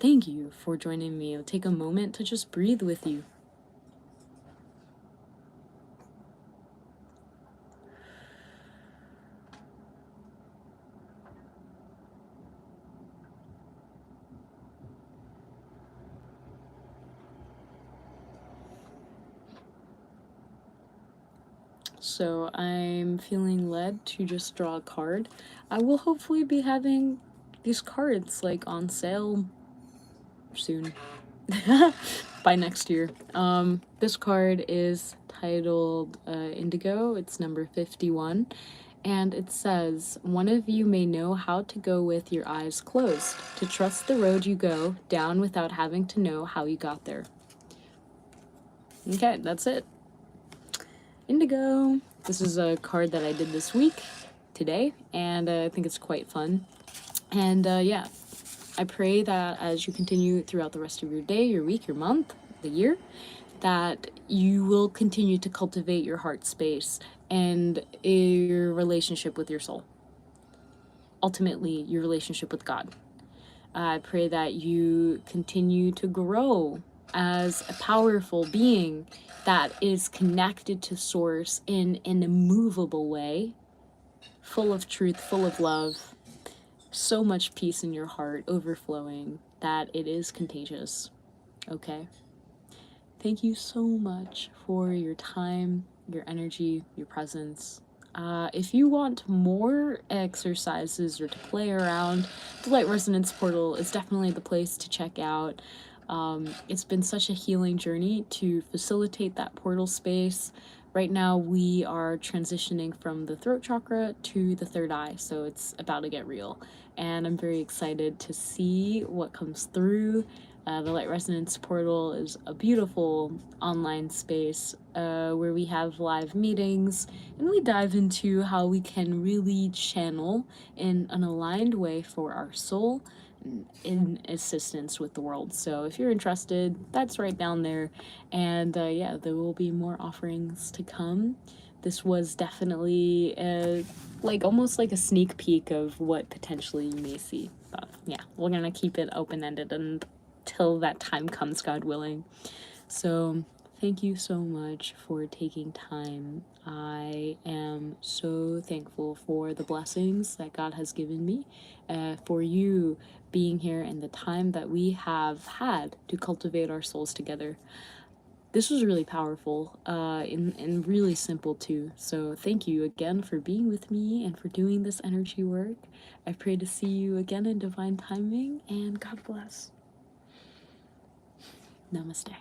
thank you for joining me. I'll take a moment to just breathe with you. So I'm feeling led to just draw a card. I will hopefully be having these cards like on sale soon. By next year. This card is titled Indigo. It's number 51. And it says, one of you may know how to go with your eyes closed, to trust the road you go down without having to know how you got there. Okay, that's it. Indigo. This is a card that I did this week, today, and I think it's quite fun. And yeah, I pray that as you continue throughout the rest of your day, your week, your month, the year, that you will continue to cultivate your heart space and your relationship with your soul. Ultimately, your relationship with God. I pray that you continue to grow as a powerful being that is connected to Source in an immovable way, full of truth, full of love, so much peace in your heart, overflowing, that it is contagious. Okay? Thank you so much for your time, your energy, your presence. If you want more exercises or to play around, the Light Resonance Portal is definitely the place to check out. It's been such a healing journey to facilitate that portal space. Right now we are transitioning from the throat chakra to the third eye, so it's about to get real. And I'm very excited to see what comes through. The Light Resonance Portal is a beautiful online space where we have live meetings and we dive into how we can really channel in an aligned way for our soul in assistance with the world. So if you're interested, that's right down there. And yeah, there will be more offerings to come. This was definitely like almost like a sneak peek of what potentially you may see. But yeah, we're gonna keep it open-ended until that time comes, God willing. So thank you so much for taking time. I am so thankful for the blessings that God has given me, for you being here and the time that we have had to cultivate our souls together. This was really powerful and really simple too. So thank you again for being with me and for doing this energy work. I pray to see you again in divine timing, and God bless. Namaste.